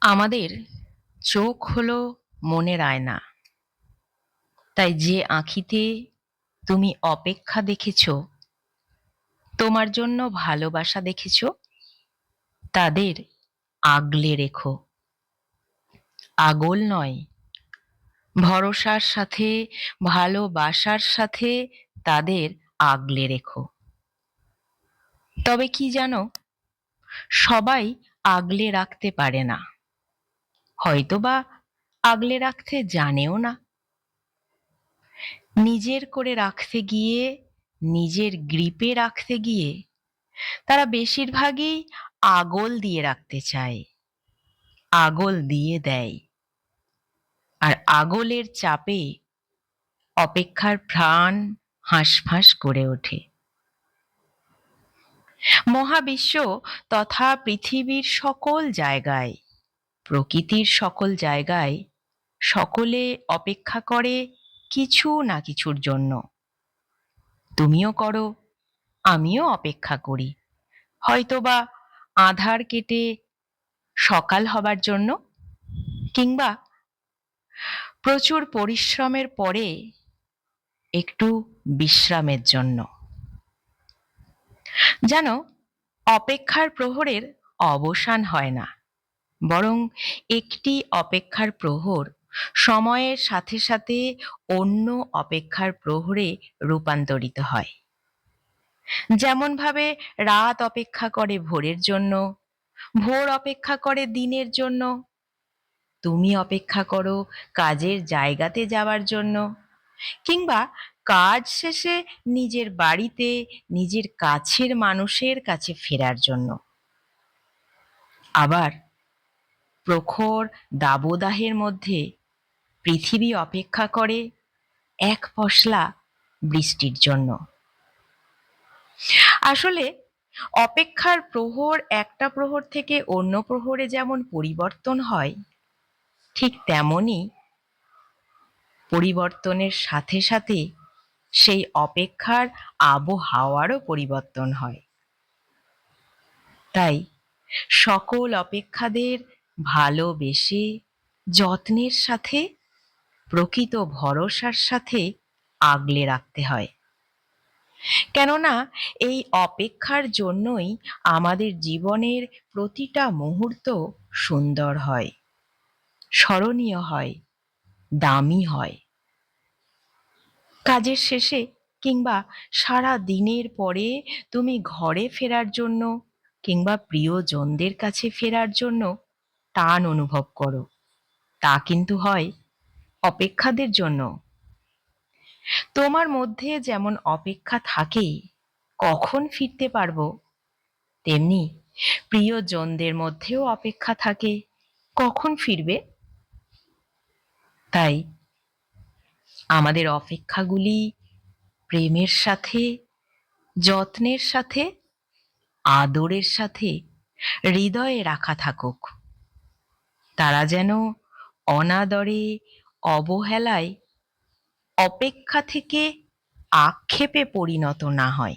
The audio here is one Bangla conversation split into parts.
আমাদের চোখ হলো মনের আয়না। তাই যে আঁখিতে তুমি অপেক্ষা দেখেছ, তোমার জন্য ভালোবাসা দেখেছ, তাদের আগলে রেখো। আগল নয়, ভরসার সাথে, ভালোবাসার সাথে তাদের আগলে রেখো। তবে কি জানো, সবাই আগলে রাখতে পারে না, হয়তোবা আগলে রাখতে জানেও না। নিজের করে রাখতে গিয়ে, নিজের গ্রিপে রাখতে গিয়ে তারা বেশিরভাগই আগল দিয়ে রাখতে চায়, আগল দিয়ে দেয়। আর আগলের চাপে অপেক্ষার প্রাণ হাঁসফাঁস করে ওঠে। মহাবিশ্ব তথা পৃথিবীর সকল জায়গায়, প্রকৃতির সকল জায়গায় সকলে অপেক্ষা করে কিছু না কিছুর জন্য। তুমিও করো, আমিও অপেক্ষা করি, হয়তোবা আঁধার কেটে সকাল হবার জন্য, কিংবা প্রচুর পরিশ্রমের পরে একটু বিশ্রামের জন্য। জানো, অপেক্ষার প্রহরের অবসান হয় না, বরং একটি অপেক্ষার প্রহর সময়ের সাথে সাথে অন্য অপেক্ষার প্রহরে রূপান্তরিত হয়। যেমন ভাবে রাত অপেক্ষা করে ভোরের জন্য, ভোর অপেক্ষা করে দিনের জন্য, তুমি অপেক্ষা করো কাজের জায়গাতে যাওয়ার জন্য, কিংবা কাজ শেষে নিজের বাড়িতে নিজের কাছের মানুষের কাছে ফেরার জন্য। আবার প্রখর দাবদাহের মধ্যে পৃথিবী অপেক্ষা করে এক পশলা বৃষ্টির জন্য। আসলে অপেক্ষার প্রহর একটা প্রহর থেকে অন্য প্রহরে যেমন পরিবর্তন হয়, ঠিক তেমনই পরিবর্তনের সাথে সাথে সেই অপেক্ষার আবহাওয়ারও পরিবর্তন হয়। তাই সকল অপেক্ষাদের ভালোবেসে, যত্নের সাথে, প্রকৃত ভরসার সাথে আগলে রাখতে হয়। কেননা এই অপেক্ষার জন্যই আমাদের জীবনের প্রতিটা মুহূর্ত সুন্দর হয়, স্মরণীয় হয়, দামি হয়। কাজের শেষে কিংবা সারা দিনের পরে তুমি ঘরে ফেরার জন্য কিংবা প্রিয়জনদের কাছে ফেরার জন্য টান অনুভব করো, তা কিন্তু হয় অপেক্ষাদের জন্য। তোমার মধ্যে যেমন অপেক্ষা থাকে কখন ফিরতে পারবো, তেমনি প্রিয়জনদের মধ্যেও অপেক্ষা থাকে কখন ফিরবে। তাই আমাদের অপেক্ষাগুলি প্রেমের সাথে, যত্নের সাথে, আদরের সাথে হৃদয়ে রাখা থাকুক। তারা যেন অনাদরে, অবহেলায়, অপেক্ষা থেকে আক্ষেপে পরিণত না হয়।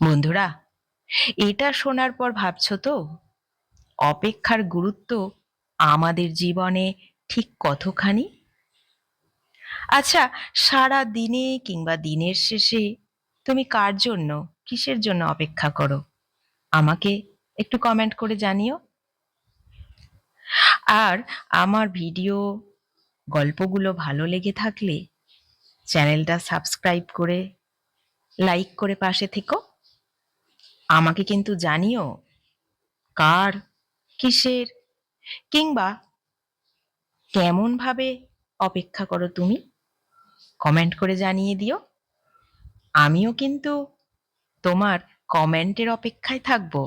বন্ধুরা, এটা শোনার পর ভাবছো তো অপেক্ষার গুরুত্ব আমাদের জীবনে ঠিক কতখানি? আচ্ছা, সারা দিনে কিংবা দিনের শেষে তুমি কার জন্য, কিসের জন্য অপেক্ষা করো? আমাকে একটু কমেন্ট করে জানিও। আর আমার ভিডিও, গল্পগুলো ভালো লেগে থাকলে চ্যানেলটা সাবস্ক্রাইব করে, লাইক করে পাশে থেকো। আমাকে কিন্তু জানিও কার, কিসের, কিংবা কেমন ভাবে অপেক্ষা করো তুমি, কমেন্ট করে জানিয়ে দিও। আমিও কিন্তু তোমার কমেন্টের অপেক্ষায় থাকবো।